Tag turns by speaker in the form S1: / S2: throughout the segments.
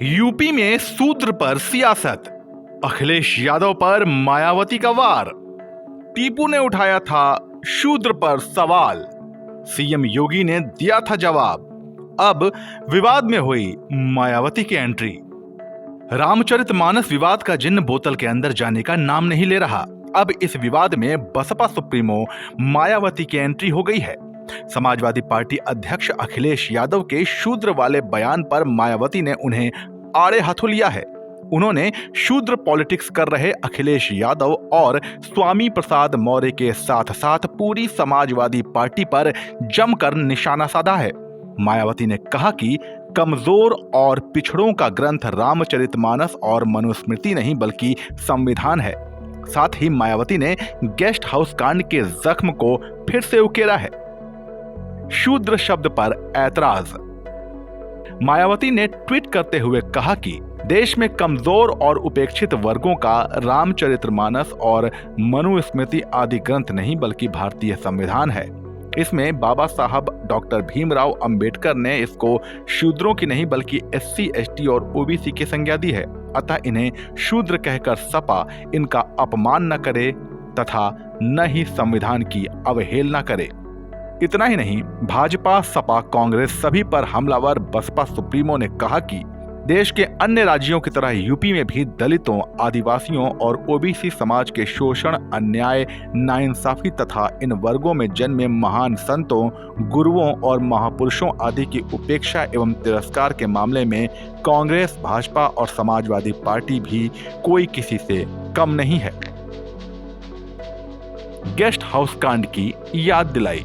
S1: UP में शूद्र पर सियासत, अखिलेश यादव पर मायावती का वार। टीपू ने उठाया था शूद्र पर सवाल, सीएम योगी ने दिया था जवाब। अब विवाद में हुई मायावती की एंट्री। रामचरितमानस विवाद का जिन्न बोतल के अंदर जाने का नाम नहीं ले रहा। अब इस विवाद में बसपा सुप्रीमो मायावती की एंट्री हो गई है। समाजवादी पार्टी अध्यक्ष अखिलेश यादव के शूद्र वाले बयान पर मायावती ने उन्हें आड़े हाथों लिया है। उन्होंने शूद्र पॉलिटिक्स कर रहे अखिलेश यादव और स्वामी प्रसाद मौर्य के साथ साथ पूरी समाजवादी पार्टी पर जमकर निशाना साधा है। मायावती ने कहा कि कमजोर और पिछड़ों का ग्रंथ रामचरितमानस और मनुस्मृति नहीं बल्कि संविधान है। साथ ही मायावती ने गेस्ट हाउस कांड के जख्म को फिर से उकेरा है। शूद्र शब्द पर ऐतराज। मायावती ने ट्वीट करते हुए कहा कि देश में कमजोर और उपेक्षित वर्गों का रामचरितमानस और मनुस्मृति आदि ग्रंथ नहीं बल्कि भारतीय संविधान है। इसमें बाबा साहब डॉक्टर भीमराव अंबेडकर ने इसको शूद्रों की नहीं बल्कि एससी, एसटी और ओबीसी की संज्ञा दी है। अतः इन्हें शूद्र कहकर सपा इनका अपमान न करे तथा न ही संविधान की अवहेलना करे। इतना ही नहीं, भाजपा, सपा, कांग्रेस सभी पर हमलावर बसपा सुप्रीमो ने कहा कि देश के अन्य राज्यों की तरह यूपी में भी दलितों, आदिवासियों और ओबीसी समाज के शोषण, अन्याय, नाइंसाफी तथा इन वर्गों में जन्मे महान संतों, गुरुओं और महापुरुषों आदि की उपेक्षा एवं तिरस्कार के मामले में कांग्रेस, भाजपा और समाजवादी पार्टी भी कोई किसी से कम नहीं है। गेस्ट हाउस कांड की याद दिलाई।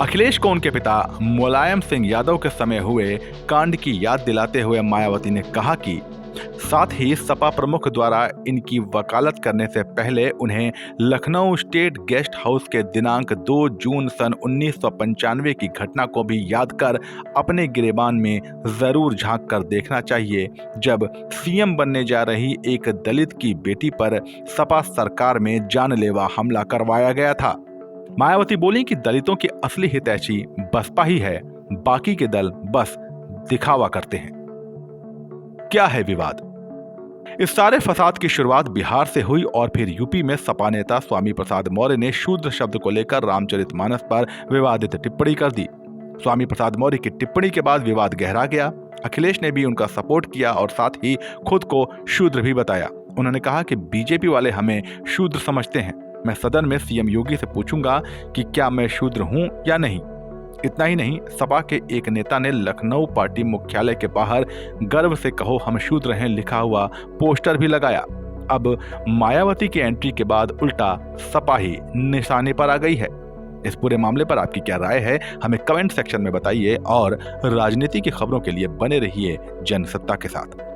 S1: अखिलेश को उनके पिता मुलायम सिंह यादव के समय हुए कांड की याद दिलाते हुए मायावती ने कहा कि साथ ही सपा प्रमुख द्वारा इनकी वकालत करने से पहले उन्हें लखनऊ स्टेट गेस्ट हाउस के दिनांक 2 जून सन 1995 की घटना को भी याद कर अपने गिरेबान में जरूर झांक कर देखना चाहिए, जब सीएम बनने जा रही एक दलित की बेटी पर सपा सरकार में जानलेवा हमला करवाया गया था। मायावती बोली कि दलितों की असली हितैषी बसपा ही है, बाकी के दल बस दिखावा करते हैं। क्या है विवाद? इस सारे फसाद की शुरुआत बिहार से हुई और फिर यूपी में सपा नेता स्वामी प्रसाद मौर्य ने शूद्र शब्द को लेकर रामचरितमानस पर विवादित टिप्पणी कर दी। स्वामी प्रसाद मौर्य की टिप्पणी के बाद विवाद गहरा गया। अखिलेश ने भी उनका सपोर्ट किया और साथ ही खुद को शूद्र भी बताया। उन्होंने कहा कि बीजेपी वाले हमें शूद्र समझते हैं। मैं सदन में सीएम योगी से पूछूंगा कि क्या मैं शूद्र हूं या नहीं। इतना ही नहीं, सपा के एक नेता ने लखनऊ पार्टी मुख्यालय के बाहर गर्व से कहो हम शूद्र हैं लिखा हुआ पोस्टर भी लगाया। अब मायावती की एंट्री के बाद उल्टा सपा ही निशाने पर आ गई है। इस पूरे मामले पर आपकी क्या राय है, हमें कमेंट सेक्शन में बताइए और राजनीति की खबरों के लिए बने रहिए जनसत्ता के साथ।